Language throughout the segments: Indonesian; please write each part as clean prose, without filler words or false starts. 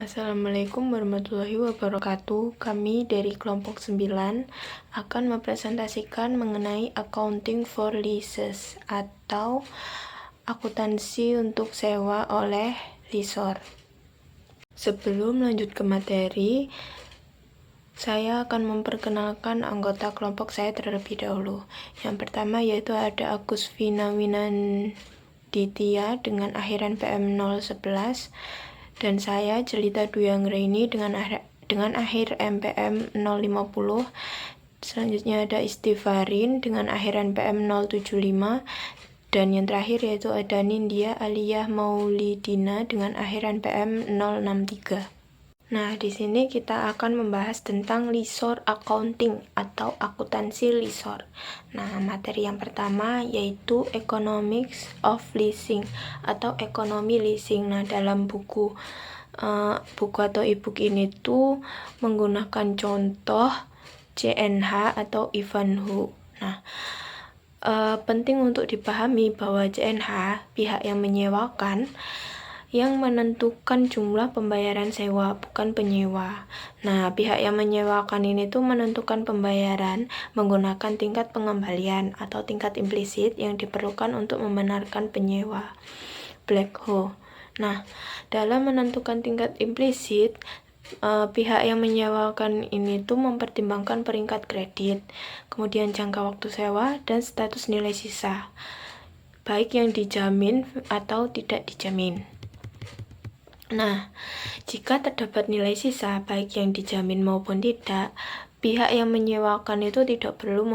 Assalamualaikum warahmatullahi wabarakatuh. Kami dari kelompok 9 akan mempresentasikan mengenai accounting for leases atau akuntansi untuk sewa oleh lessor. Sebelum lanjut ke materi, saya akan memperkenalkan anggota kelompok saya terlebih dahulu. Yang pertama yaitu ada Agus Vina Winanditya dengan akhiran PM 011. Dan saya Jelita Dwi Anggraini dengan akhir MPM 050. Selanjutnya ada Istifarin dengan akhiran PM 075. Dan yang terakhir yaitu ada Nindya Aliyah Maulidina dengan akhiran PM 063. Nah, di sini kita akan membahas tentang lessor accounting atau akuntansi lessor. Nah, materi yang pertama yaitu Economics of Leasing atau ekonomi leasing. Nah, dalam buku atau e-book ini tuh menggunakan contoh CNH atau Ivanhoe. Nah, penting untuk dipahami bahwa CNH, pihak yang menyewakan, yang menentukan jumlah pembayaran sewa, bukan penyewa. Nah, pihak yang menyewakan ini tuh menentukan pembayaran menggunakan tingkat pengembalian atau tingkat implisit yang diperlukan untuk membenarkan penyewa. Blackhoe. Nah, dalam menentukan tingkat implisit, pihak yang menyewakan ini tuh mempertimbangkan peringkat kredit, kemudian jangka waktu sewa, dan status nilai sisa, baik yang dijamin atau tidak dijamin. Nah, jika terdapat nilai sisa, baik yang dijamin maupun tidak, pihak yang menyewakan itu tidak perlu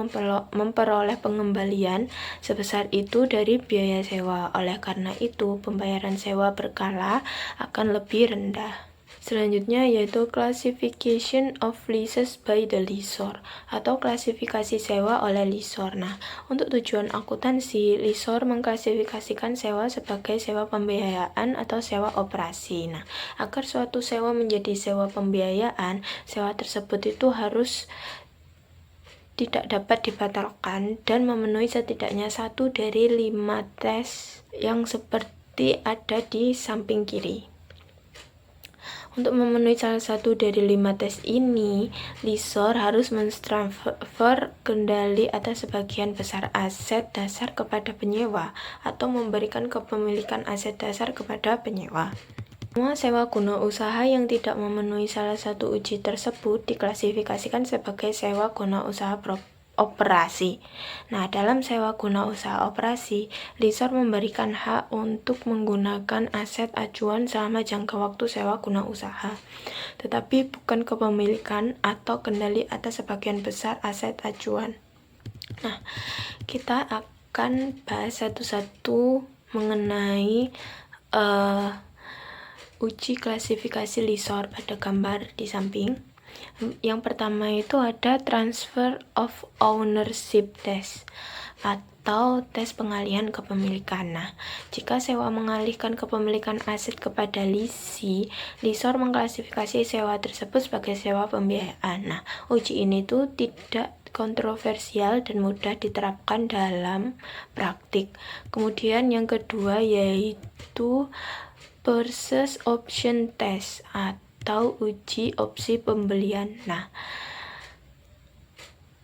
memperoleh pengembalian sebesar itu dari biaya sewa. Oleh karena itu, pembayaran sewa berkala akan lebih rendah. Selanjutnya yaitu Classification of Leases by the Lessor atau klasifikasi sewa oleh lessor. Nah, untuk tujuan akuntansi, lessor mengklasifikasikan sewa sebagai sewa pembiayaan atau sewa operasi. Nah, agar suatu sewa menjadi sewa pembiayaan, sewa tersebut itu harus tidak dapat dibatalkan dan memenuhi setidaknya 1 dari 5 tes yang seperti ada di samping kiri. Untuk memenuhi salah satu dari 5 tes ini, lessor harus mentransfer kendali atas sebagian besar aset dasar kepada penyewa atau memberikan kepemilikan aset dasar kepada penyewa. Semua sewa guna usaha yang tidak memenuhi salah satu uji tersebut diklasifikasikan sebagai sewa guna usaha operasi. Nah, dalam sewa guna usaha operasi, lessor memberikan hak untuk menggunakan aset acuan selama jangka waktu sewa guna usaha, tetapi bukan kepemilikan atau kendali atas sebagian besar aset acuan. Nah, kita akan bahas satu-satu mengenai uji klasifikasi lessor pada gambar di samping. Yang pertama itu ada Transfer of Ownership Test atau tes pengalihan kepemilikan. Nah, jika sewa mengalihkan kepemilikan aset kepada lessee, lessor mengklasifikasi sewa tersebut sebagai sewa pembiayaan. Nah, uji ini tuh tidak kontroversial dan mudah diterapkan dalam praktik. Kemudian yang kedua yaitu Purchase Option Test atau uji opsi pembelian. Nah,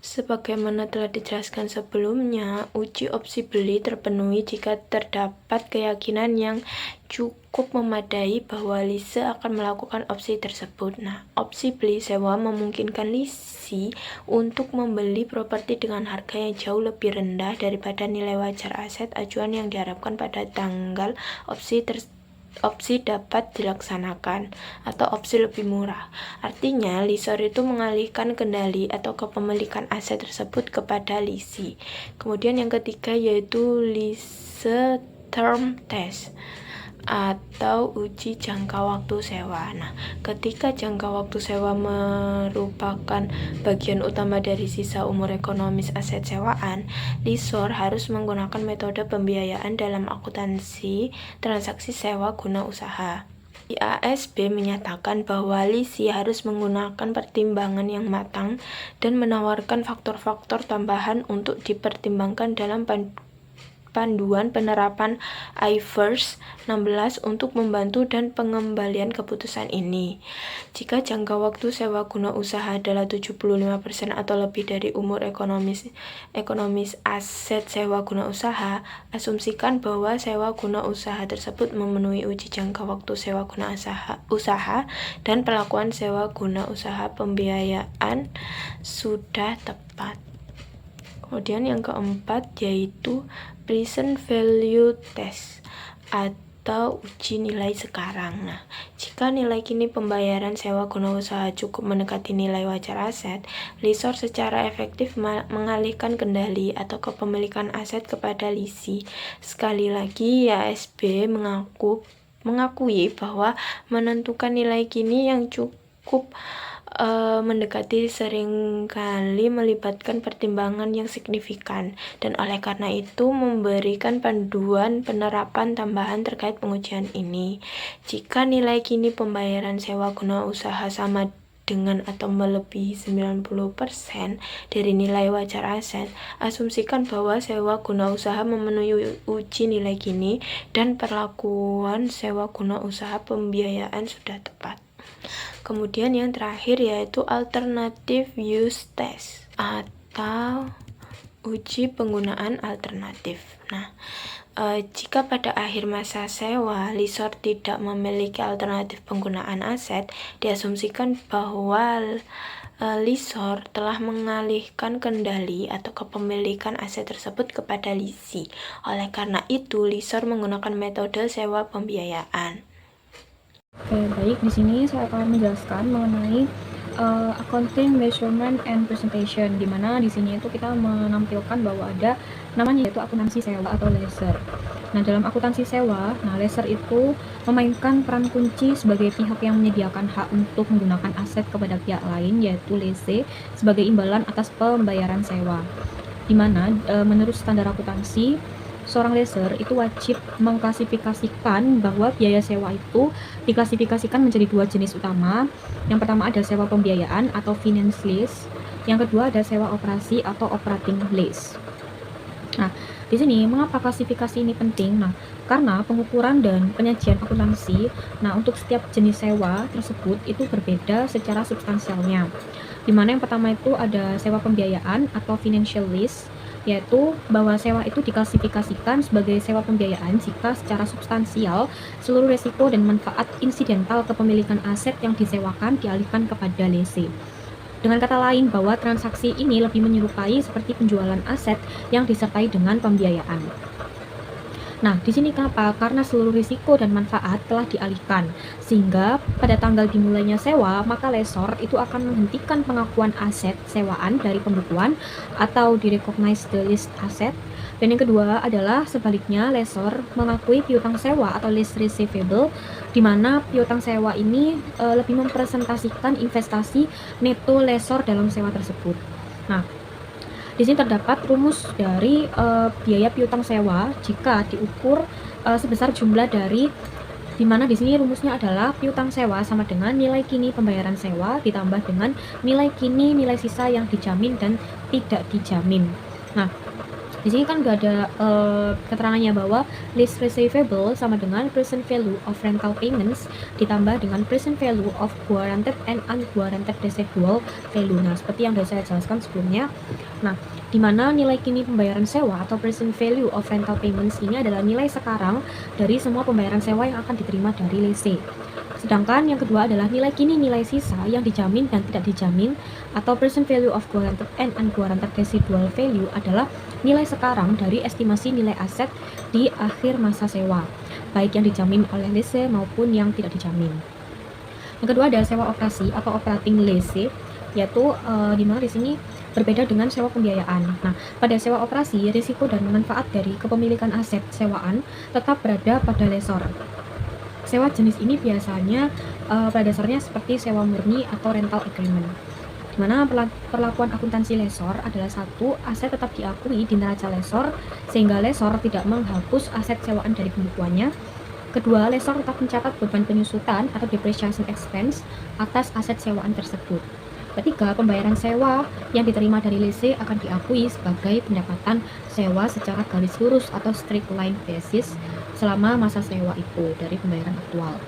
sebagaimana telah dijelaskan sebelumnya, uji opsi beli terpenuhi jika terdapat keyakinan yang cukup memadai bahwa lessee akan melakukan opsi tersebut. Nah, opsi beli sewa memungkinkan lessee untuk membeli properti dengan harga yang jauh lebih rendah daripada nilai wajar aset acuan yang diharapkan pada tanggal opsi dapat dilaksanakan atau opsi lebih murah. Artinya, lessor itu mengalihkan kendali atau kepemilikan aset tersebut kepada lessee. Kemudian yang ketiga yaitu lease term test atau uji jangka waktu sewa. Nah, ketika jangka waktu sewa merupakan bagian utama dari sisa umur ekonomis aset sewaan, lessor harus menggunakan metode pembiayaan dalam akuntansi transaksi sewa guna usaha. IASB menyatakan bahwa lessee harus menggunakan pertimbangan yang matang dan menawarkan faktor-faktor tambahan untuk dipertimbangkan dalam panduan penerapan IFRS 16 untuk membantu dan pengembalian keputusan ini. Jika jangka waktu sewa guna usaha adalah 75% atau lebih dari umur ekonomis aset sewa guna usaha, asumsikan bahwa sewa guna usaha tersebut memenuhi uji jangka waktu sewa guna usaha dan perlakuan sewa guna usaha pembiayaan sudah tepat. Kemudian yang keempat yaitu present value test atau uji nilai sekarang. Nah, jika nilai kini pembayaran sewa guna usaha cukup mendekati nilai wajar aset, lessor secara efektif mengalihkan kendali atau kepemilikan aset kepada lessee. Sekali lagi, IASB mengakui bahwa menentukan nilai kini yang cukup mendekati seringkali melibatkan pertimbangan yang signifikan, dan oleh karena itu memberikan panduan penerapan tambahan terkait pengujian ini. Jika nilai kini pembayaran sewa guna usaha sama dengan atau melebihi 90% dari nilai wajar aset, asumsikan bahwa sewa guna usaha memenuhi uji nilai kini dan perlakuan sewa guna usaha pembiayaan sudah tepat. Kemudian yang terakhir yaitu alternative use test atau uji penggunaan alternatif. Nah, jika pada akhir masa sewa lessor tidak memiliki alternatif penggunaan aset, diasumsikan bahwa lessor telah mengalihkan kendali atau kepemilikan aset tersebut kepada lessee. Oleh karena itu, lessor menggunakan metode sewa pembiayaan. Oke, baik, di sini saya akan menjelaskan mengenai accounting, measurement, and presentation, di mana di sini itu kita menampilkan bahwa ada namanya yaitu akuntansi sewa atau lessor. Nah, dalam akuntansi sewa, lessor itu memainkan peran kunci sebagai pihak yang menyediakan hak untuk menggunakan aset kepada pihak lain, yaitu lessee, sebagai imbalan atas pembayaran sewa. Di mana menurut standar akuntansi, seorang lessor itu wajib mengklasifikasikan bahwa biaya sewa itu diklasifikasikan menjadi dua jenis utama. Yang pertama ada sewa pembiayaan atau finance lease, yang kedua ada sewa operasi atau operating lease. Nah, di sini mengapa klasifikasi ini penting? Nah, karena pengukuran dan penyajian akuntansi, untuk setiap jenis sewa tersebut itu berbeda secara substansialnya. Dimana yang pertama itu ada sewa pembiayaan atau financial lease, yaitu bahwa sewa itu diklasifikasikan sebagai sewa pembiayaan jika secara substansial seluruh resiko dan manfaat insidental kepemilikan aset yang disewakan dialihkan kepada lessee. Dengan kata lain, bahwa transaksi ini lebih menyerupai seperti penjualan aset yang disertai dengan pembiayaan. Nah, di sini kenapa? Karena seluruh risiko dan manfaat telah dialihkan, sehingga pada tanggal dimulainya sewa, maka lessor itu akan menghentikan pengakuan aset sewaan dari pembukuan atau di-recognize the list asset. Dan yang kedua adalah sebaliknya, lessor mengakui piutang sewa atau lease receivable, di mana piutang sewa ini lebih mempresentasikan investasi neto lessor dalam sewa tersebut. Nah, di sini terdapat rumus dari biaya piutang sewa jika diukur sebesar jumlah dari, di mana di sini rumusnya adalah piutang sewa sama dengan nilai kini pembayaran sewa ditambah dengan nilai kini nilai sisa yang dijamin dan tidak dijamin. Nah, di sini kan nggak ada keterangannya bahwa lease receivable sama dengan present value of rental payments ditambah dengan present value of guaranteed and unguaranteed residual value. Nah, seperti yang sudah saya jelaskan sebelumnya. Nah, di mana nilai kini pembayaran sewa atau present value of rental payments ini adalah nilai sekarang dari semua pembayaran sewa yang akan diterima dari lessee. Sedangkan yang kedua adalah nilai kini nilai sisa yang dijamin dan tidak dijamin atau present value of guaranteed and unguaranteed residual value adalah nilai sekarang dari estimasi nilai aset di akhir masa sewa, baik yang dijamin oleh lessee maupun yang tidak dijamin. Yang kedua ada sewa operasi atau operating lease, yaitu di mana di sini berbeda dengan sewa pembiayaan. Nah, pada sewa operasi, risiko dan manfaat dari kepemilikan aset sewaan tetap berada pada lessor. Sewa jenis ini biasanya pada dasarnya seperti sewa murni atau rental agreement, di mana perlakuan akuntansi lessor adalah satu, aset tetap diakui di neraca lessor sehingga lessor tidak menghapus aset sewaan dari pembukuannya. Kedua, lessor tetap mencatat beban penyusutan atau depreciation expense atas aset sewaan tersebut. Ketiga, pembayaran sewa yang diterima dari lese akan diakui sebagai pendapatan sewa secara garis lurus atau straight line basis selama masa sewa itu dari pembayaran aktual.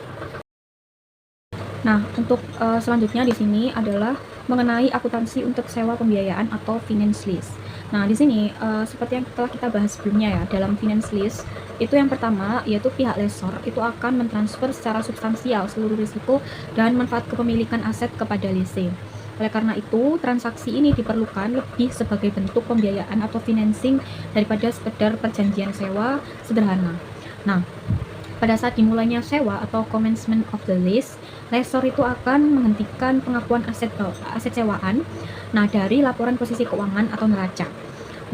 Nah, untuk selanjutnya di sini adalah mengenai akuntansi untuk sewa pembiayaan atau finance lease. Nah, di sini seperti yang telah kita bahas sebelumnya ya, dalam finance lease itu yang pertama yaitu pihak lessor itu akan mentransfer secara substansial seluruh risiko dan manfaat kepemilikan aset kepada lese. Oleh karena itu, transaksi ini diperlukan lebih sebagai bentuk pembiayaan atau financing daripada sekedar perjanjian sewa sederhana. Nah, pada saat dimulainya sewa atau commencement of the lease, lessor itu akan menghentikan pengakuan aset sewaan dari laporan posisi keuangan atau neraca.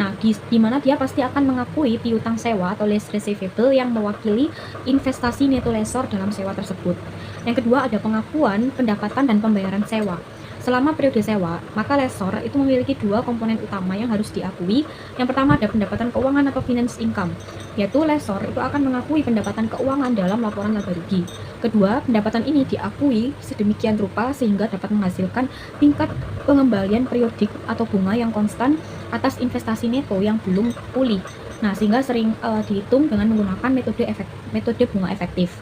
Nah, di mana dia pasti akan mengakui piutang sewa atau lease receivable yang mewakili investasi neto lessor dalam sewa tersebut. Yang kedua ada pengakuan pendapatan dan pembayaran sewa. Selama periode sewa, maka lessor itu memiliki dua komponen utama yang harus diakui. Yang pertama ada pendapatan keuangan atau finance income, yaitu lessor itu akan mengakui pendapatan keuangan dalam laporan laba rugi. Kedua, pendapatan ini diakui sedemikian rupa sehingga dapat menghasilkan tingkat pengembalian periodik atau bunga yang konstan atas investasi neto yang belum pulih. Nah, sehingga sering dihitung dengan menggunakan metode bunga efektif.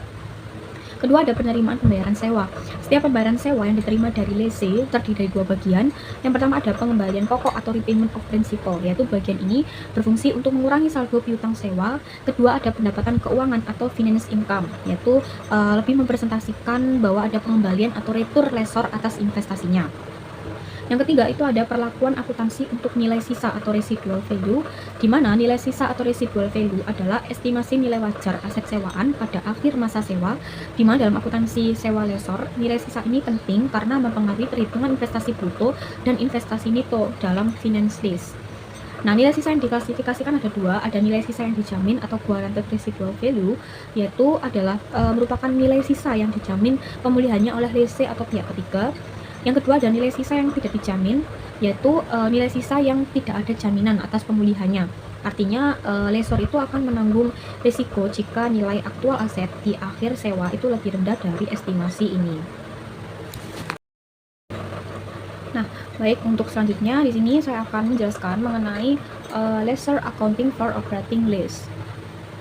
Kedua ada penerimaan pembayaran sewa. Setiap pembayaran sewa yang diterima dari lese terdiri dari dua bagian. Yang pertama ada pengembalian pokok atau repayment of principal, yaitu bagian ini berfungsi untuk mengurangi saldo piutang sewa. Kedua ada pendapatan keuangan atau finance income, yaitu lebih mempresentasikan bahwa ada pengembalian atau retur lessor atas investasinya. Yang ketiga itu ada perlakuan akuntansi untuk nilai sisa atau residual value, di mana nilai sisa atau residual value adalah estimasi nilai wajar aset sewaan pada akhir masa sewa, di mana dalam akuntansi sewa lessor, nilai sisa ini penting karena mempengaruhi perhitungan investasi bruto dan investasi neto dalam finance lease. Nah, nilai sisa yang diklasifikasikan ada dua, ada nilai sisa yang dijamin atau guaranteed residual value, yaitu adalah merupakan nilai sisa yang dijamin pemulihannya oleh lese atau pihak ketiga. Yang kedua ada nilai sisa yang tidak dijamin, yaitu nilai sisa yang tidak ada jaminan atas pemulihannya. Artinya lessor itu akan menanggung risiko jika nilai aktual aset di akhir sewa itu lebih rendah dari estimasi ini. Nah, baik, untuk selanjutnya di sini saya akan menjelaskan mengenai lessor accounting for operating lease.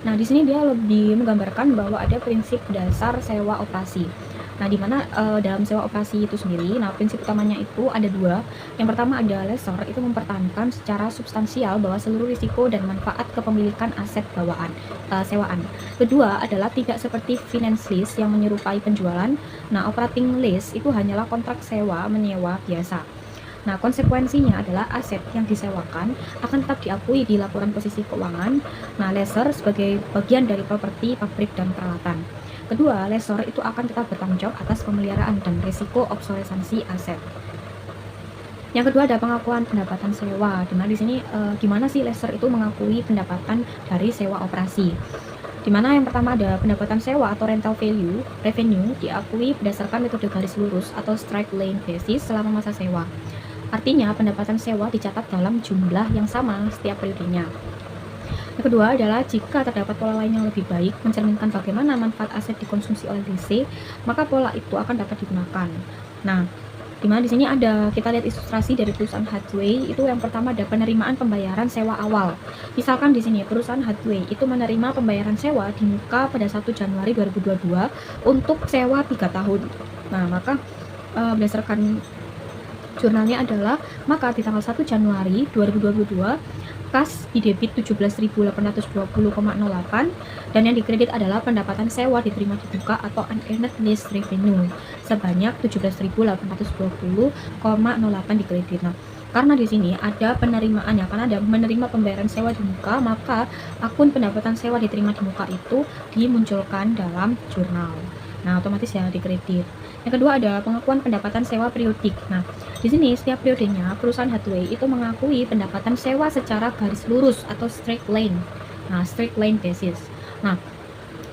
Nah, di sini dia lebih menggambarkan bahwa ada prinsip dasar sewa operasi. Nah, di mana dalam sewa operasi itu sendiri, prinsip utamanya itu ada dua. Yang pertama ada lessor itu mempertahankan secara substansial bahwa seluruh risiko dan manfaat kepemilikan aset sewaan. Kedua adalah tidak seperti finance lease yang menyerupai penjualan. Nah, operating lease itu hanyalah kontrak sewa menyewa biasa. Nah, konsekuensinya adalah aset yang disewakan akan tetap diakui di laporan posisi keuangan. Nah, lessor sebagai bagian dari properti, pabrik, dan peralatan. Kedua, lessor itu akan tetap bertanggung jawab atas pemeliharaan dan risiko obsolesansi aset. Yang kedua ada pengakuan pendapatan sewa. Dimana di sini gimana sih lessor itu mengakui pendapatan dari sewa operasi? Dimana yang pertama ada pendapatan sewa atau rental revenue diakui berdasarkan metode garis lurus atau straight line basis selama masa sewa. Artinya pendapatan sewa dicatat dalam jumlah yang sama setiap periodenya. Yang kedua adalah jika terdapat pola lain yang lebih baik mencerminkan bagaimana manfaat aset dikonsumsi oleh lese, maka pola itu akan dapat digunakan. Nah, dimana di sini ada kita lihat ilustrasi dari perusahaan Hathway itu yang pertama ada penerimaan pembayaran sewa awal. Misalkan di sini perusahaan Hathway itu menerima pembayaran sewa di muka pada 1 Januari 2022 untuk sewa 3 tahun. Nah, maka berdasarkan jurnalnya adalah maka di tanggal 1 Januari 2022 kas di debit 17.820,08 dan yang dikredit adalah pendapatan sewa diterima di muka atau unearned lease revenue sebanyak 17.820,08 dikredit. Nah, karena di sini ada penerimaan ya, karena ada menerima pembayaran sewa di muka, maka akun pendapatan sewa diterima di muka itu dimunculkan dalam jurnal. Nah, otomatis ya dikredit. Yang kedua ada pengakuan pendapatan sewa periodik. Nah, di sini setiap periodenya perusahaan Hathway itu mengakui pendapatan sewa secara garis lurus atau straight line. Nah, straight line basis. Nah,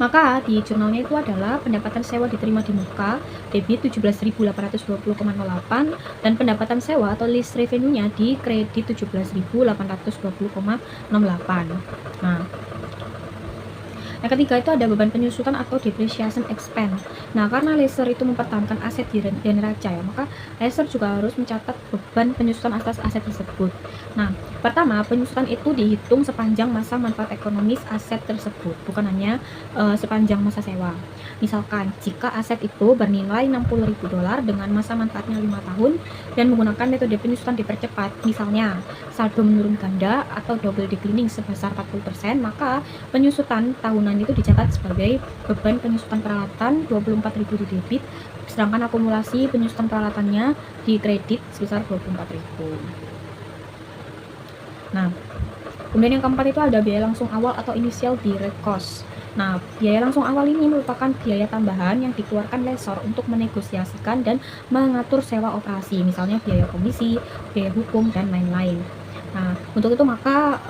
maka di jurnalnya itu adalah pendapatan sewa diterima di muka debit 17.820,08 dan pendapatan sewa atau lease revenue-nya di kredit 17.820,68. Nah, Yang ketiga itu ada beban penyusutan atau depreciation expense. Nah, karena leaser itu mempertahankan aset di neraca ya, maka leaser juga harus mencatat beban penyusutan atas aset tersebut. Nah, pertama, penyusutan itu dihitung sepanjang masa manfaat ekonomis aset tersebut, bukan hanya sepanjang masa sewa. Misalkan, jika aset itu bernilai $60.000 dengan masa manfaatnya 5 tahun dan menggunakan metode penyusutan dipercepat, misalnya saldo menurun ganda atau double declining sebesar 40%, maka penyusutan tahunan itu dicatat sebagai beban penyusutan peralatan 24.000 di debit, sedangkan akumulasi penyusutan peralatannya di kredit sebesar 24.000. Nah, kemudian yang keempat itu ada biaya langsung awal atau initial direct cost. Nah, biaya langsung awal ini merupakan biaya tambahan yang dikeluarkan lessor untuk menegosiasikan dan mengatur sewa operasi, misalnya biaya komisi, biaya hukum, dan lain-lain. Nah, untuk itu maka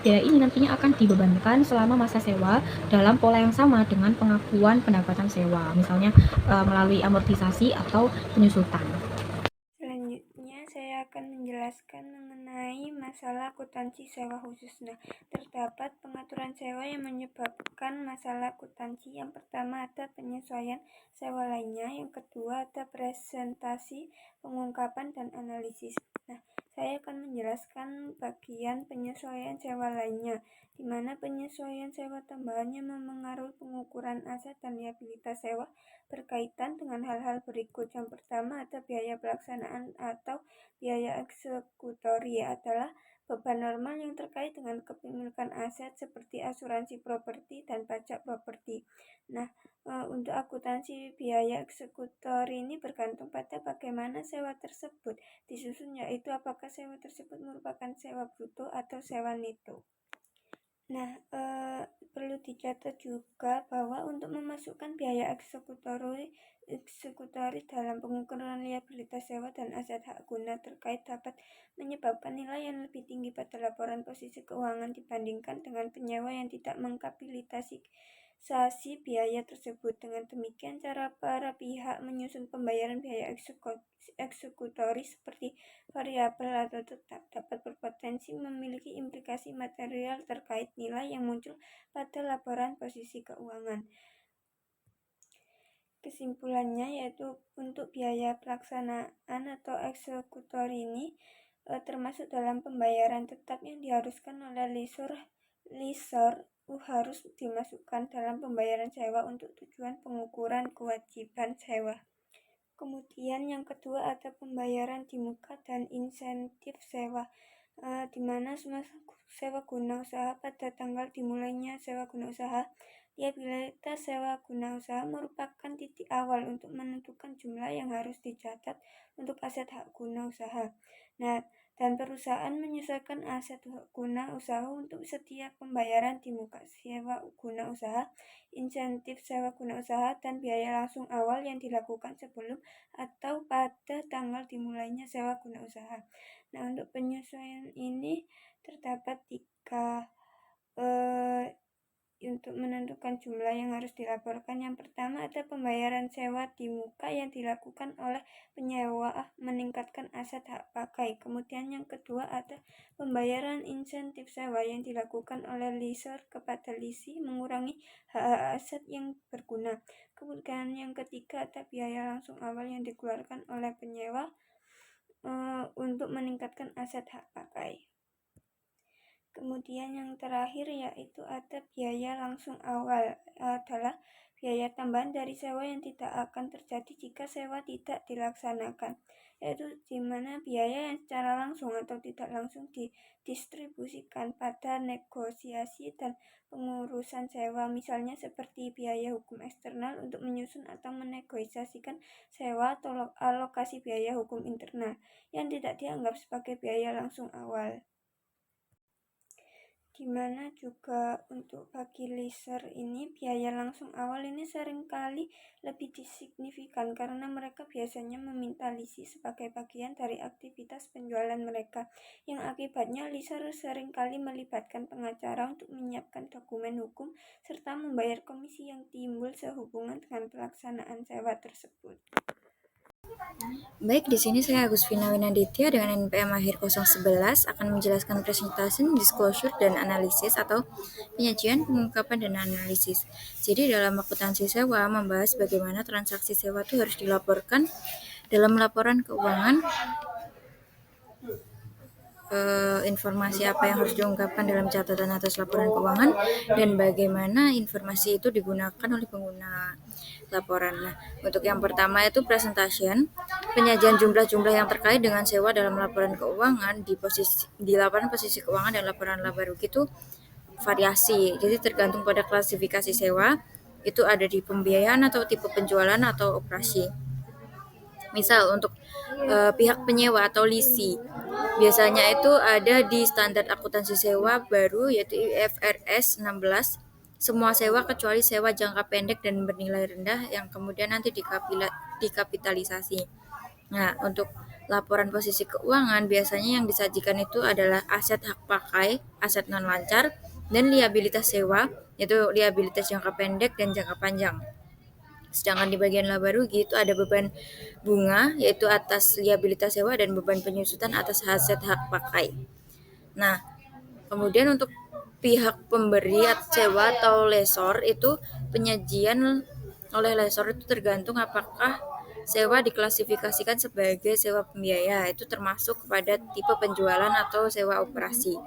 biaya ini nantinya akan dibebankan selama masa sewa dalam pola yang sama dengan pengakuan pendapatan sewa, misalnya melalui amortisasi atau penyusutan. Selanjutnya saya akan menjelaskan mengenai masalah akuntansi sewa khusus. Nah, terdapat pengaturan sewa yang menyebabkan masalah akuntansi. Yang pertama ada penyesuaian sewa lainnya, yang kedua ada presentasi, pengungkapan, dan analisis. Nah, saya akan menjelaskan bagian penyesuaian sewa lainnya, di mana penyesuaian sewa tambahannya memengaruhi pengukuran aset dan liabilitas sewa berkaitan dengan hal-hal berikut. Yang pertama ada biaya pelaksanaan atau biaya eksekutori, adalah beban normal yang terkait dengan kepemilikan aset seperti asuransi properti dan pajak properti. Nah, untuk akuntansi biaya eksekutor ini bergantung pada bagaimana sewa tersebut disusun, yaitu apakah sewa tersebut merupakan sewa bruto atau sewa neto. Nah, perlu dicatat juga bahwa untuk memasukkan biaya eksekutori dalam pengukuran liabilitas sewa dan aset hak guna terkait dapat menyebabkan nilai yang lebih tinggi pada laporan posisi keuangan dibandingkan dengan penyewa yang tidak mengkapitalisasi biaya tersebut. Dengan demikian, cara para pihak menyusun pembayaran biaya eksekutori seperti variabel atau tetap dapat berpotensi memiliki implikasi material terkait nilai yang muncul pada laporan posisi keuangan. Kesimpulannya yaitu untuk biaya pelaksanaan atau eksekutor ini termasuk dalam pembayaran tetap yang diharuskan oleh lessor harus dimasukkan dalam pembayaran sewa untuk tujuan pengukuran kewajiban sewa. Kemudian yang kedua ada pembayaran di muka dan insentif sewa, di mana semua sewa guna usaha pada tanggal dimulainya sewa guna usaha. Liabilitas sewa guna usaha merupakan titik awal untuk menentukan jumlah yang harus dicatat untuk aset hak guna usaha. Nah, dan perusahaan menyesuaikan aset hak guna usaha untuk setiap pembayaran di muka sewa guna usaha, insentif sewa guna usaha, dan biaya langsung awal yang dilakukan sebelum atau pada tanggal dimulainya sewa guna usaha. Nah, untuk penyesuaian ini terdapat 3 untuk menentukan jumlah yang harus dilaporkan. Yang pertama ada pembayaran sewa di muka yang dilakukan oleh penyewa meningkatkan aset hak pakai. Kemudian yang kedua ada pembayaran insentif sewa yang dilakukan oleh lessor kepada lessee mengurangi hak aset yang berguna. Kemudian yang ketiga ada biaya langsung awal yang dikeluarkan oleh penyewa untuk meningkatkan aset hak pakai. Kemudian yang terakhir yaitu ada biaya langsung awal, adalah biaya tambahan dari sewa yang tidak akan terjadi jika sewa tidak dilaksanakan, yaitu di mana biaya yang secara langsung atau tidak langsung didistribusikan pada negosiasi dan pengurusan sewa, misalnya seperti biaya hukum eksternal untuk menyusun atau menegosiasikan sewa atau alokasi biaya hukum internal yang tidak dianggap sebagai biaya langsung awal. Dimana juga untuk bagi lessor ini biaya langsung awal ini seringkali lebih signifikan karena mereka biasanya meminta lessee sebagai bagian dari aktivitas penjualan mereka, yang akibatnya lessor seringkali melibatkan pengacara untuk menyiapkan dokumen hukum serta membayar komisi yang timbul sehubungan dengan pelaksanaan sewa tersebut. Baik, di sini saya Agustina Winanditya dengan NPM akhir 011 akan menjelaskan presentation, disclosure, dan analisis atau penyajian, pengungkapan, dan analisis. Jadi dalam akuntansi sewa membahas bagaimana transaksi sewa itu harus dilaporkan dalam laporan keuangan, informasi apa yang harus diungkapkan dalam catatan atas laporan keuangan, dan bagaimana informasi itu digunakan oleh pengguna laporan. Nah, untuk yang pertama itu presentation, penyajian jumlah-jumlah yang terkait dengan sewa dalam laporan keuangan di laporan posisi keuangan dan laporan laba rugi itu variasi. Jadi tergantung pada klasifikasi sewa, itu ada di pembiayaan atau tipe penjualan atau operasi. Misal untuk pihak penyewa atau lisi, biasanya itu ada di standar akuntansi sewa baru yaitu IFRS 16. Semua sewa kecuali sewa jangka pendek dan bernilai rendah yang kemudian nanti dikapitalisasi. Nah, untuk laporan posisi keuangan biasanya yang disajikan itu adalah aset hak pakai, aset non lancar, dan liabilitas sewa, yaitu liabilitas jangka pendek dan jangka panjang. Sedangkan di bagian laba rugi itu ada beban bunga yaitu atas liabilitas sewa dan beban penyusutan atas aset hak pakai. Nah, kemudian untuk pihak pemberi sewa atau lesor itu penyajian oleh lesor itu tergantung apakah sewa diklasifikasikan sebagai sewa pembiaya, itu termasuk kepada tipe penjualan atau sewa operasi.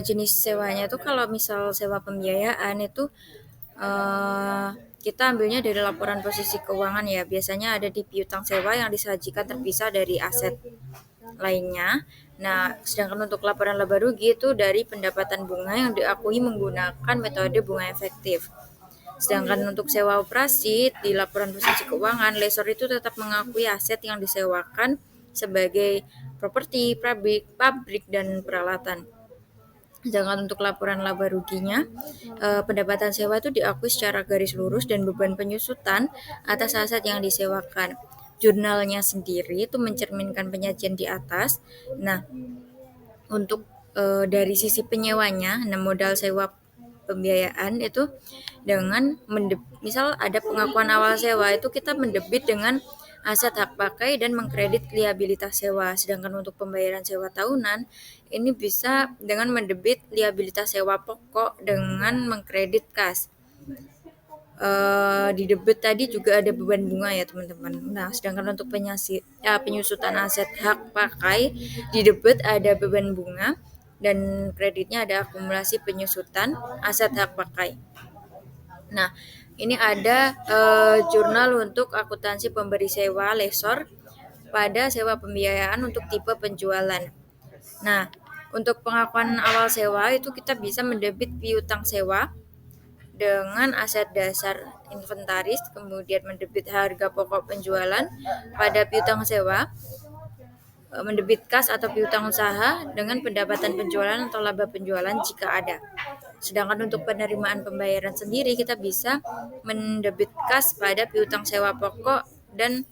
Jenis sewanya itu kalau misal sewa pembiayaan itu kita ambilnya dari laporan posisi keuangan ya. Biasanya ada di piutang sewa yang disajikan terpisah dari aset lainnya. Nah, sedangkan untuk laporan laba rugi itu dari pendapatan bunga yang diakui menggunakan metode bunga efektif. Sedangkan untuk sewa operasi di laporan posisi keuangan, lesor itu tetap mengakui aset yang disewakan sebagai properti, pabrik dan peralatan. Sedangkan untuk laporan laba ruginya, pendapatan sewa itu diakui secara garis lurus dan beban penyusutan atas aset yang disewakan. Jurnalnya sendiri itu mencerminkan penyajian di atas. Nah, untuk dari sisi penyewanya, nah modal sewa pembiayaan itu dengan misal ada pengakuan awal sewa itu kita mendebit dengan aset hak pakai dan mengkredit liabilitas sewa. Sedangkan untuk pembayaran sewa tahunan ini bisa dengan mendebit liabilitas sewa pokok dengan mengkredit kas. Di debit tadi juga ada beban bunga ya teman-teman. Nah, sedangkan untuk penyusutan aset hak pakai di debit ada beban bunga dan kreditnya ada akumulasi penyusutan aset hak pakai. Nah, ini ada jurnal untuk akuntansi pemberi sewa lesor pada sewa pembiayaan untuk tipe penjualan. Nah, untuk pengakuan awal sewa itu kita bisa mendebit piutang sewa dengan aset dasar inventaris, kemudian mendebit harga pokok penjualan pada piutang sewa, mendebit kas atau piutang usaha dengan pendapatan penjualan atau laba penjualan jika ada. Sedangkan untuk penerimaan pembayaran sendiri kita bisa mendebit kas pada piutang sewa pokok dan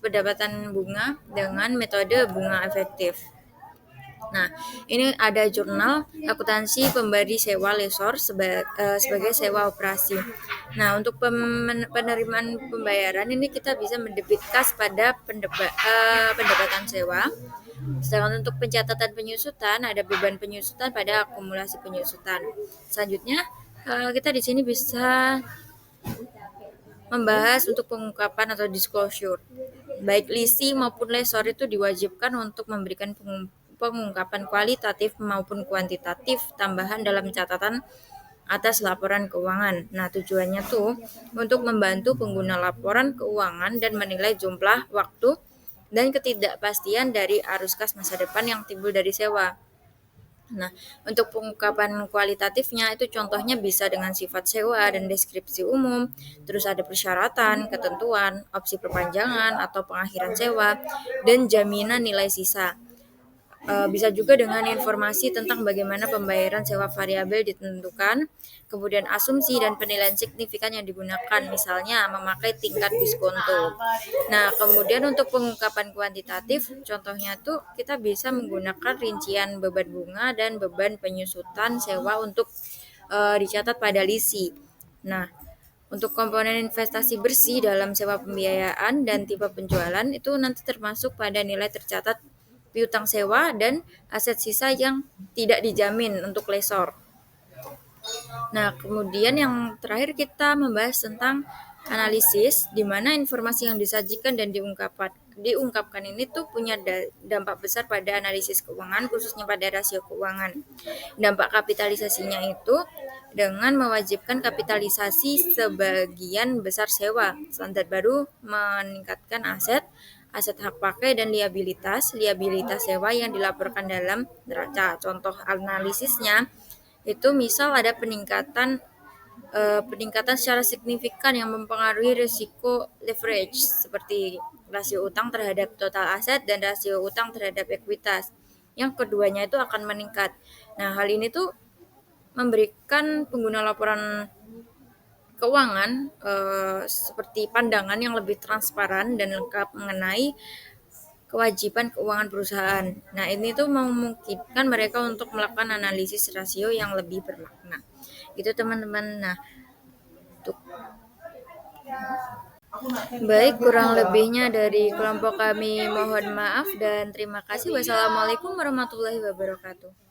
pendapatan bunga dengan metode bunga efektif. Nah, ini ada jurnal akuntansi pemberi sewa lesor sebagai sewa operasi. Nah, untuk penerimaan pembayaran ini kita bisa mendebit kas pada pendapatan sewa. Sedangkan untuk pencatatan penyusutan ada beban penyusutan pada akumulasi penyusutan. Selanjutnya kita di sini bisa membahas untuk pengungkapan atau disclosure. Baik lisi maupun lesor itu diwajibkan untuk memberikan pengungkapan kualitatif maupun kuantitatif tambahan dalam catatan atas laporan keuangan. Nah, tujuannya tuh untuk membantu pengguna laporan keuangan dan menilai jumlah, waktu, dan ketidakpastian dari arus kas masa depan yang timbul dari sewa. Nah, untuk pengungkapan kualitatifnya itu contohnya bisa dengan sifat sewa dan deskripsi umum, terus ada persyaratan, ketentuan, opsi perpanjangan atau pengakhiran sewa, dan jaminan nilai sisa. Bisa juga dengan informasi tentang bagaimana pembayaran sewa variabel ditentukan, kemudian asumsi dan penilaian signifikan yang digunakan, misalnya memakai tingkat diskonto. Nah, kemudian untuk pengungkapan kuantitatif, contohnya tuh kita bisa menggunakan rincian beban bunga dan beban penyusutan sewa untuk dicatat pada lisi. Nah, Untuk komponen investasi bersih dalam sewa pembiayaan dan tipe penjualan itu nanti termasuk pada nilai tercatat piutang sewa dan aset sisa yang tidak dijamin untuk lessor. Nah, kemudian yang terakhir kita membahas tentang analisis, di mana informasi yang disajikan dan diungkapkan ini tuh punya dampak besar pada analisis keuangan, khususnya pada rasio keuangan. Dampak kapitalisasinya itu dengan mewajibkan kapitalisasi sebagian besar sewa. Standar baru meningkatkan aset hak pakai dan liabilitas sewa yang dilaporkan dalam neraca. Contoh analisisnya itu misal ada peningkatan secara signifikan yang mempengaruhi risiko leverage seperti rasio utang terhadap total aset dan rasio utang terhadap ekuitas. Yang keduanya itu akan meningkat. Nah, hal ini tuh memberikan pengguna laporan keuangan seperti pandangan yang lebih transparan dan lengkap mengenai kewajiban keuangan perusahaan. Nah, ini tuh memungkinkan mereka untuk melakukan analisis rasio yang lebih bermakna. Itu teman-teman. Nah, baik, kurang lebihnya dari kelompok kami mohon maaf dan terima kasih. Wassalamualaikum warahmatullahi wabarakatuh.